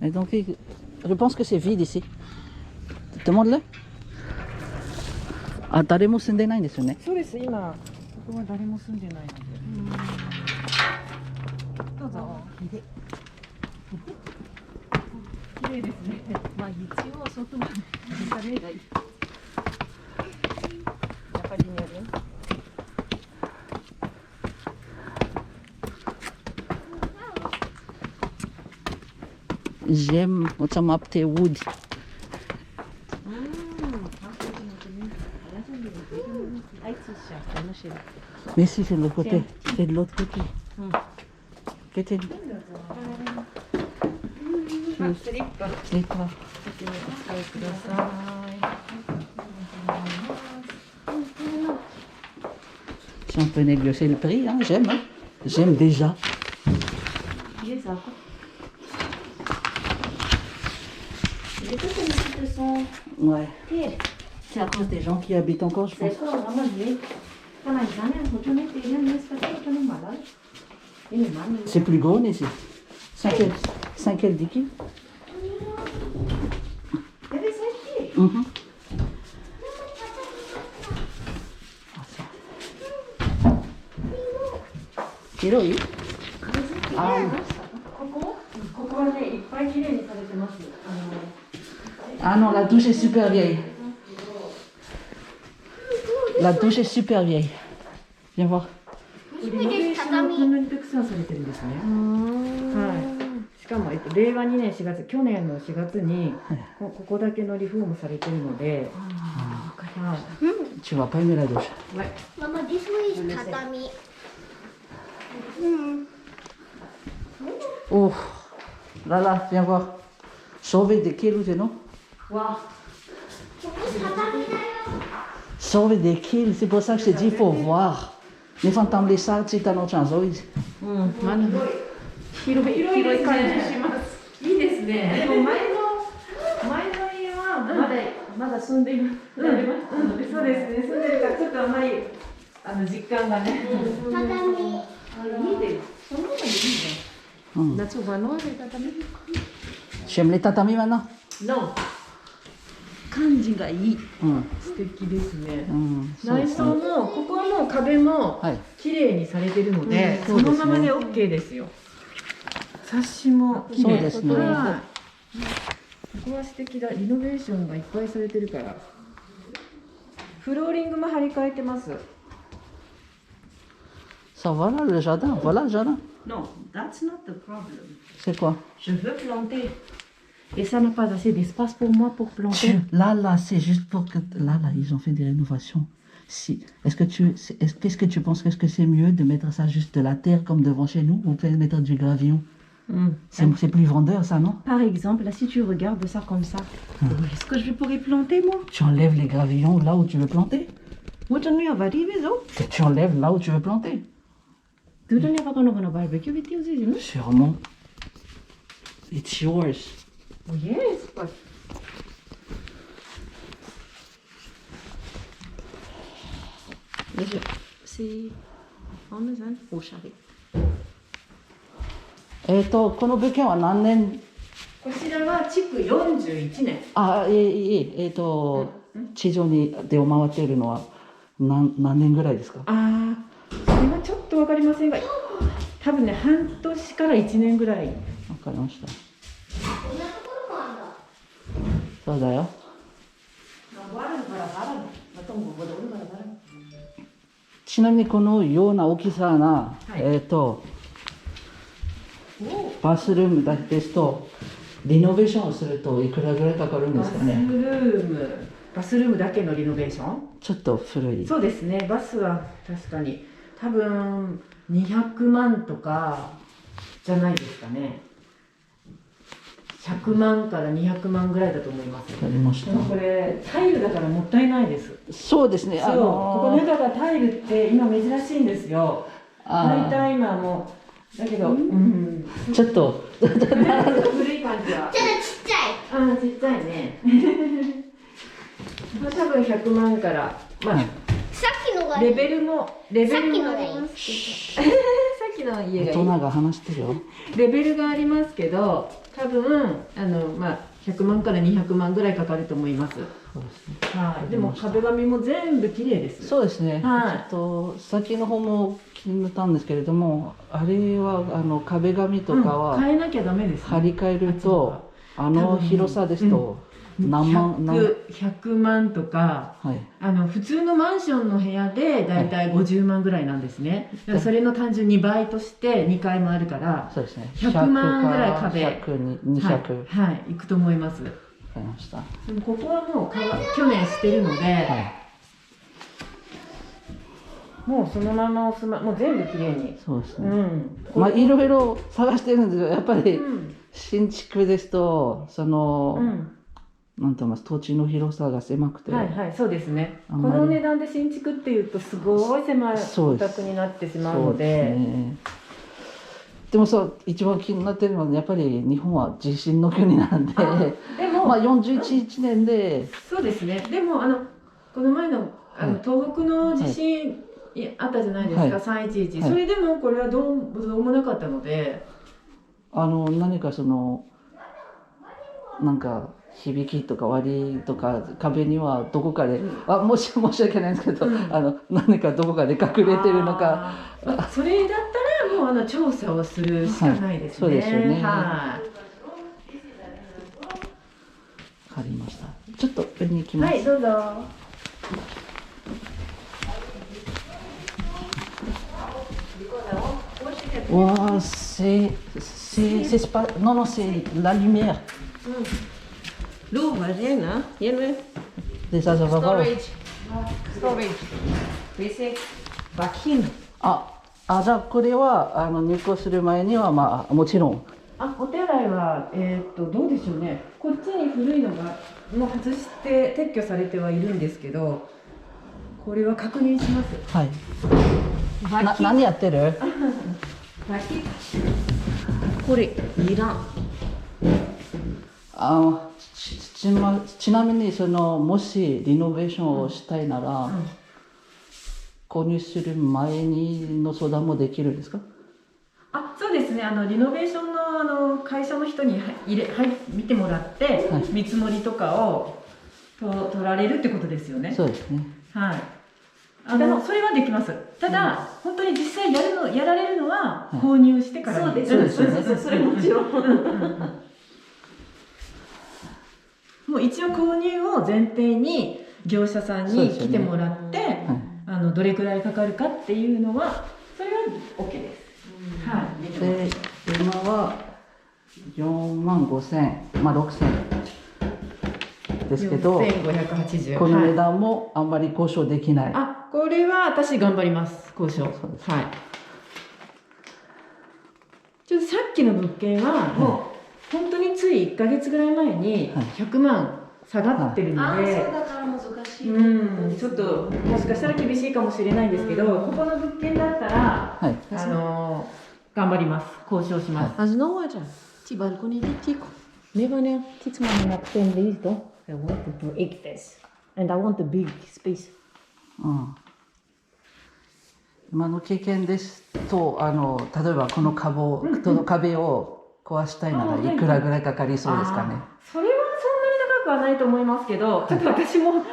Et donc, je pense que c'est vide ici. Demande-le. あ、誰も住んでないんですよね。そうです、今ここは誰も住んでないので。どうぞ。綺麗ですね。まあ一応外は見た目がいい。やっぱりね。J'aime macam apa teh wood. Mais si c'est de l'autre côté, c'est de l'autre côté. Qu'est-ce Si on peut négocier le prix, hein, j'aime. Hein. J'aime déjà. Ouais. C'est à cause des gens qui habitent encore, je pense. C'est plus gros ici. 5 elle dit qui? Hiroi? Ah non, la douche est super vieille. La douche est super vieille. Viens voir. しかも、令和2年4月、去年の4月にここだけのリフォームされてるので。Tu vas pas aimer la douche. Mama, this way is tatami. Oh, là, viens voir. Sauver des kills, non? Sauver des kills, c'est pour ça que je t'ai dit, il faut voir. Les fantômes, les salles, c'est un autre chose. 広い感じします。いいですね。でも前の家はまだ住んでいます。そうですね。住んでるからちょっとあまり実感がね。Tatami. J'aime les tatamis maintenant? Non. 感じがいい。素敵ですね。内装もここの壁も綺麗にされてるので、そのままで OK ですよ。冊子も綺麗。そうですね。ここは素敵だ。リノベーションがいっぱいされてるから。フローリングも張り替えてます。Ça voilà le jardin, voilà le jardin. Non, that's not the problem. C'est quoi? Je veux planter. Et ça n'a pas assez d'espace pour moi pour planter. Là, c'est juste pour que... Là, ils ont fait des rénovations. Si. Qu'est-ce que tu penses? Est-ce que c'est mieux de mettre ça juste de la terre comme devant chez nous ou peut mettre du gravillon? C'est plus vendeur, ça, non? Par exemple, là, si tu regardes ça comme ça, est-ce que je pourrais planter, moi? Tu enlèves les gravillons là où tu veux planter? Tu enlèves là où tu veux planter? Sûrement. It's yours. Oh, yes, but... C'est... On nous a au chalet. この物件は何年？こちらは築41年。あ、地上で回っているのは何年ぐらいですか？それはちょっとわかりませんが、多分ね、半年から1年ぐらい。わかりました。そうだよ。ちなみにこのような大きさな、バスルームですとリノベーションをするといくらぐらいかかるんですかね？バスルームだけのリノベーション？ちょっと古い。そうですね。バスは確かに多分200万とかじゃないですかね。100万から200万ぐらいだと思います。わかりました。これタイルだからもったいないです。そうですね。ここ中がタイルって今珍しいんですよ。大体今もだけど、ちょっと古い感じは。ちょっとちっちゃい。ちっちゃいね。多分100万から、まあ、さっきのがいい。レベルもさっきのがいい。さっききな家が大人が話してるよ。レベルがありますけど、多分まあ100万から200万ぐらいかかると思います。そうですね。はい。でも壁紙も全部綺麗です。そうですね。はいちょっと先の方も気になったんですけれども、あれは壁紙とかは変えなきゃダメです、張り替えると、広さですと何万100万とか、はい。普通のマンションの部屋でだいたい50万ぐらいなんですね。だからそれの単純2倍として2階もあるから、そうですね。 100万ぐらい壁100に200。はい、いくと思います。わかりました。でもここはもう去年してるので、はい。もうそのままもう全部きれいに。そうですね。うん。まあいろいろ探してるんですよ。やっぱりうん新築ですとなんて言います、土地の広さが狭くて、はいはい、そうですね。こあんまりの値段で新築っていうとすごい狭いお宅になってしまうので、でも一番気になってるのはやっぱり日本は地震の国なんで、でも、まあ41年で、そうですね。でもこの前の東北の地震あったじゃないですか、311。それでもこれはどうもなかったので、何かなんか響きとか割りとか壁にはどこかで、申し訳ないんですけど、何かどこかで隠れてるのか。それだったらもう調査をするしかないですね。そうですよね。はい。わかりました。ちょっと上に行きます。はい、どうぞ。わあ、c'est pas, non, c'est la lumière. L'eau va rien, hein? Des azavavas. Storage. Basic. Vacuum. じゃあこれは入庫する前にはまあもちろん。お手洗いはどうでしょうね。こっちに古いのがもう外して撤去されてはいるんですけど、これは確認します。はい。何やってる？これいらん。ちなみにもしリノベーションをしたいなら、購入する前の相談もできるんですか？そうですね。リノベーションの会社の人に見てもらって、見積もりとかを取られるってことですよね。そうですね。はい。それはできます。ただ、本当に実際やられるのは購入してから。そうですね。それもちろん。もう一応購入を前提に業者さんに来てもらって、どれくらいかかるかっていうのはそれは OK です。はい。で今は45,000、まあ6,000ですけど、4,580。この値段もあんまり交渉できない。これは私頑張ります。交渉。はい。ちょっとさっきの物件はもう本当につい1ヶ月ぐらい前に100万下がってるので、そうだから難しい。ちょっともしかしたら厳しいかもしれないんですけど、ここの物件だったら頑張ります。交渉します。Mas não olha, ti balcone di tico. Nevane, kits man na pen listo. I want to make this. And I want a big space. 今の経験ですと、例えばこの壁を壊したいならいくらぐらいかかりそうですかね。それはそんなに高くはないと思いますけど、ちょっと私も